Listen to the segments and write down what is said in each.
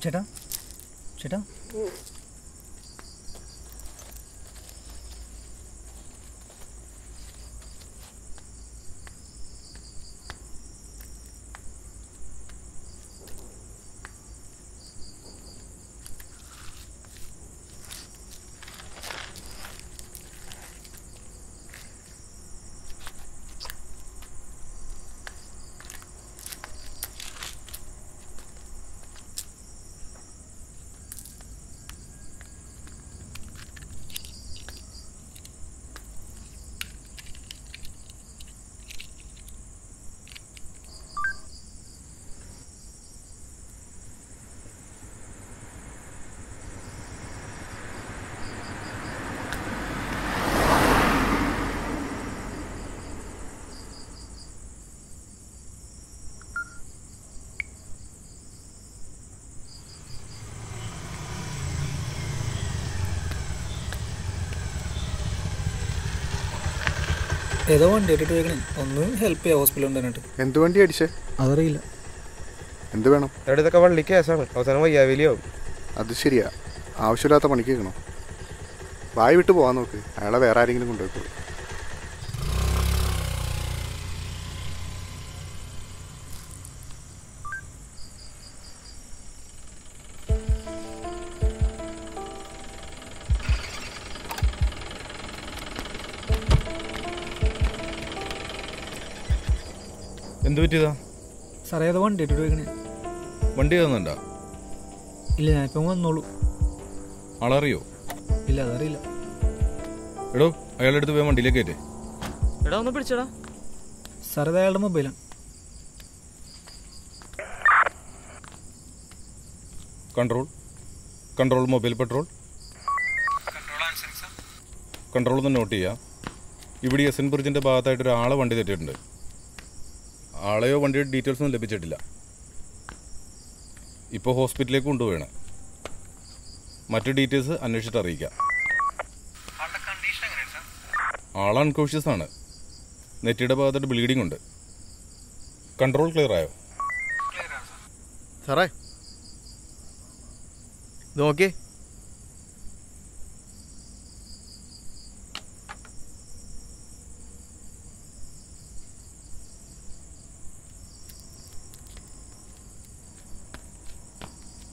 ചേട്ടാ ചേട്ടാ ഏതോ വണ്ടി ആയിട്ട് ചോദിക്കണേ ഒന്ന് ഹെൽപ്പ് ചെയ്യാം ഹോസ്പിറ്റലിൽ കൊണ്ടുവന്നിട്ട്. എന്ത് വണ്ടി അടിച്ചേ? അതറിയില്ല. എന്ത് വേണം? ഇതൊക്കെ വള്ളി കേസാണ്, അവസാനം വയ്യാവേലിയാവും. അത് ശരിയാ, ആവശ്യമില്ലാത്ത പണിക്ക് കേൾക്കണോ? വായി വിട്ട് പോകാൻ നോക്ക്, അയാളെ വേറെ ആരെങ്കിലും കൊണ്ടുപോയിക്കോ. എന്ത് പറ്റിയതാ സാറേ? ഏതോ വണ്ടി ആയിട്ട് ചോദിക്കണേ. വണ്ടി തന്നുണ്ടോ? ഇല്ല, ഞാനിപ്പം വന്നോളൂ. ആളറിയോ? ഇല്ല, അതറിയില്ല. എടോ, അയാളുടെ അടുത്ത് പോയി വണ്ടിയിലേക്ക് കയറ്റേ. എടാ ഒന്ന് പിടിച്ചടാ. സാർ അത് അയാളുടെ മൊബൈലാണ്. Control control mobile petrol. Control ഒന്ന് നോട്ട് ചെയ്യാം. ഇവിടെ എസ്.എൻ. ബ്രിഡ്ജിൻ്റെ ഭാഗത്തായിട്ട് ഒരാളെ വണ്ടി തെറ്റിയിട്ടുണ്ട്. ആളെയോ വണ്ടിയുടെ ഡീറ്റെയിൽസ് ഒന്നും ലഭിച്ചിട്ടില്ല. ഇപ്പോൾ ഹോസ്പിറ്റലിലേക്ക് കൊണ്ടുപോകണം. മറ്റു ഡീറ്റെയിൽസ് അന്വേഷിച്ചിട്ട് അറിയിക്കാം. ആൾ അൺകോഷ്യസ് ആണ്. നെറ്റിയുടെ ഭാഗത്തായിട്ട് ബ്ലീഡിംഗ് ഉണ്ട്. കൺട്രോൾ ക്ലിയർ ആയോ? സാറേ ഇത് നോക്കിയേ.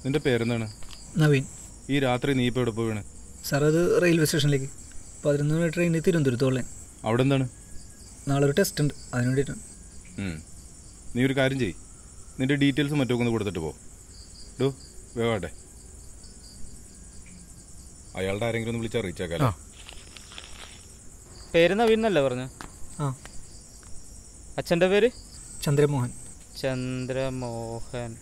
നിന്റെ പേരെന്താണ്? നവീൻ. ഈ രാത്രി നീ ഇപ്പോൾ എവിടെ പോവാണ്? സാർ അത് റെയിൽവേ സ്റ്റേഷനിലേക്ക് 11 മണി ട്രെയിനിൽ തിരുവനന്തപുരത്ത് കൊള്ളാൻ. അവിടെ എന്താണ്? നാളെ ഒരു ടെസ്റ്റ് ഉണ്ട്, അതിന് വേണ്ടിയിട്ടാണ്. നീ ഒരു കാര്യം ചെയ്യ്, നിന്റെ ഡീറ്റെയിൽസ് മറ്റൊക്കെ ഒന്ന് കൊടുത്തിട്ട് പോ. ഡോ വേവാട്ടെ, അയാളുടെ ആരെങ്കിലും ഒന്ന് വിളിച്ചാൽ അറിയിച്ചേക്കാലോ. പേര് നവീൻ എന്നല്ലേ പറഞ്ഞു? ആ. അച്ഛൻ്റെ പേര്? Chandramohan. Chandramohan.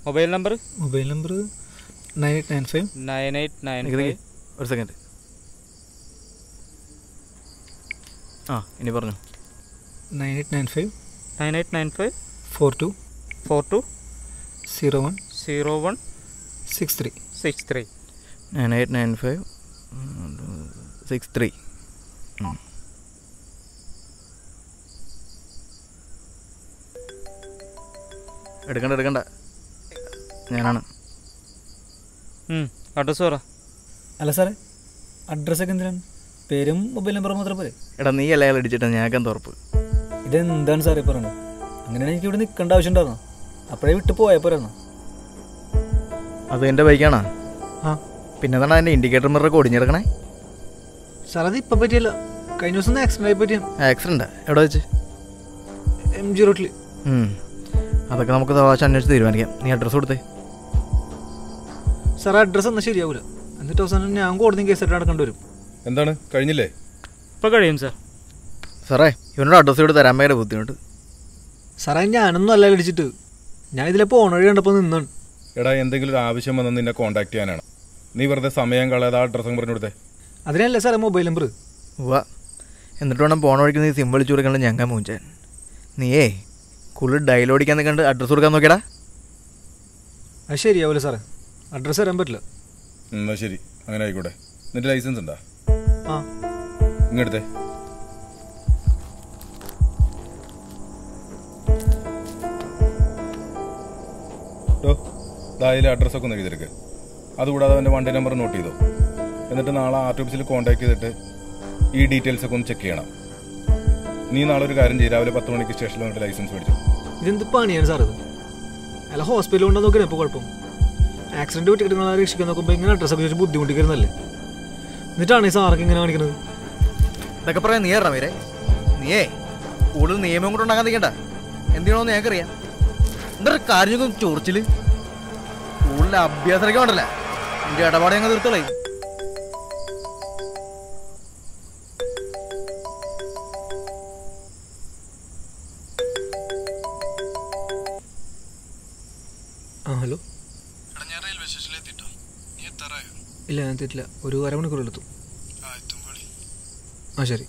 Mobile number? Mobile number 9895 9895. ഒരു സെക്കൻഡ്. ആ ഇനി പറഞ്ഞു. 9895 9895 42 42 01 01 63 63. 9895 63. എടുക്കണ്ട, ഞാനാണ്. അഡ്രസ് പറ. അല്ല സാറേ, അഡ്രസ്സൊക്കെ എന്തിനാണ്? പേരും മൊബൈൽ നമ്പറും മാത്രം പോരെ? എടാ നീ അല്ല അയാൾ അടിച്ചിട്ടാ, ഞാനെന്താ ഉറപ്പ്? ഇതെന്താണ് സാറേ പറയുന്നത്? അങ്ങനെയാണെങ്കിൽ എനിക്ക് ഇവിടെ നിൽക്കേണ്ട ആവശ്യം ഉണ്ടായിരുന്നോ? അപ്പോഴേ വിട്ട് പോയാൽ പോരായിരുന്നോ? അത് എൻ്റെ ബൈക്കാണോ? ആ. പിന്നെ എന്താണ് അതിൻ്റെ ഇൻഡിക്കേറ്റർ മിററൊക്കെ ഒടിഞ്ഞെടുക്കണേ? സാർ അത് ഇപ്പം പറ്റിയല്ല, കഴിഞ്ഞ ദിവസം ആക്സിഡൻ്റ് ആയി പറ്റിയാണ്. ആക്സിഡൻറ്റാ? എവിടെ വെച്ച്? MG റോട്ടിൽ. അതൊക്കെ നമുക്ക് തവാശം അന്വേഷിച്ച് തീരുമാനിക്കാം. നീ അഡ്രസ്സ് കൊടുത്തേ. സാർ അഡ്രസ്സ് ഒന്നും ശരിയാവില്ല, എന്നിട്ട് അവസാനം ഞാൻ കോടതി കേസായിട്ട് നടക്കേണ്ടി വരും. എന്താണ്, കഴിഞ്ഞില്ലേ? ഇപ്പം കഴിയും സാർ. സാറേ ഇവനോട് അഡ്രസ്സ് ഇവിടെ തരാൻ ഭയങ്കര ബുദ്ധിമുട്ട്. സാറേ ഞാനൊന്നും അല്ല വിളിച്ചിട്ട്, ഞാൻ ഇതിലെ പോണ വഴി കണ്ടപ്പോൾ നിന്നാണ്. എടാ, എന്തെങ്കിലും ഒരു ആവശ്യം വന്നാൽ നിന്നെ കോൺടാക്ട് ചെയ്യാനാണ്. നീ വെറുതെ സമയം കളയാതെ ആ അഡ്രസ്സും പറഞ്ഞു കൊടുത്തേ. അതിനല്ലേ സാറേ മൊബൈൽ നമ്പർ? വാ, എന്നിട്ട് വേണം പോണ വഴിക്ക് നീ സിം വിളിച്ചു കൊടുക്കണ്ട ഞങ്ങ മൂഞ്ചാൻ. നീയേ കൂടുതൽ ഡയലോടിക്കാൻ കണ്ട് അഡ്രസ്സ് കൊടുക്കാൻ നോക്കിയടാ. അത് ശരിയാവില്ല സാറേ, അഡ്രസ്സ് തരാൻ പറ്റില്ല. എന്നാ ശരി, അങ്ങനെ ആയിക്കോട്ടെ. നിന്റെ ലൈസൻസ് ഉണ്ടാ? ആ. ഇങ്ങെടുത്തേ. ഓ അതിലെ അഡ്രസ്സൊക്കെ ഒന്ന് എഴുതിയെടുക്കുക. അതുകൂടാതെ അവൻ്റെ വണ്ടി നമ്പർ നോട്ട് ചെയ്തോ. എന്നിട്ട് നാളെ ആർ ടി ഓഫീസിൽ കോൺടാക്ട് ചെയ്തിട്ട് ഈ ഡീറ്റെയിൽസൊക്കെ ഒന്ന് ചെക്ക് ചെയ്യണം. നീ നാളെ ഒരു കാര്യം ചെയ്യും, രാവിലെ 10 മണിക്ക് സ്റ്റേഷനിൽ വന്നിട്ട് ലൈസൻസ് മേടിച്ചു. ഇതെന്ത് പണിയാണ് സാർ ഇത്? അല്ല ഹോസ്പിറ്റലിൽ കൊണ്ടു നോക്കണേ ഇപ്പോൾ കുഴപ്പം. ആക്സിഡൻറ്റ് പറ്റിയിട്ട് നിങ്ങളെ രക്ഷിക്കാൻ നോക്കുമ്പോൾ ഇങ്ങനെ അഡ്രസ്സൊക്കെ ചോദിച്ച് ബുദ്ധിമുട്ടിക്കുന്നല്ലേ? എന്നിട്ടാണ് ഈ സാർക്ക് ഇങ്ങനെ കാണിക്കുന്നത്? ഇതൊക്കെ പറയാൻ നീ റമീരെ, നീയേ കൂടുതൽ നിയമം കൊണ്ട് ഉണ്ടാക്കാൻ നിൽക്കണ്ട. എന്ത് ചെയ്യണമെന്ന് ഞങ്ങൾക്കറിയാം. എന്താ കാര്യം ചോർച്ചിൽ കൂടുതൽ അഭ്യാസമൊക്കെ ഉണ്ടല്ലേ, എൻ്റെ ഇടപാട് ഞങ്ങൾ തീർത്തോളേ. ആ ഹലോ. ഞാൻ റെയിൽവേ സ്റ്റേഷനിൽ എത്തിട്ടോ. നീ എത്താറായോ? ഇല്ല ഞാൻ എത്തിയിട്ടില്ല, ഒരു അരമണിക്കൂർ എടുത്തു. എത്തും. ആ ശരി.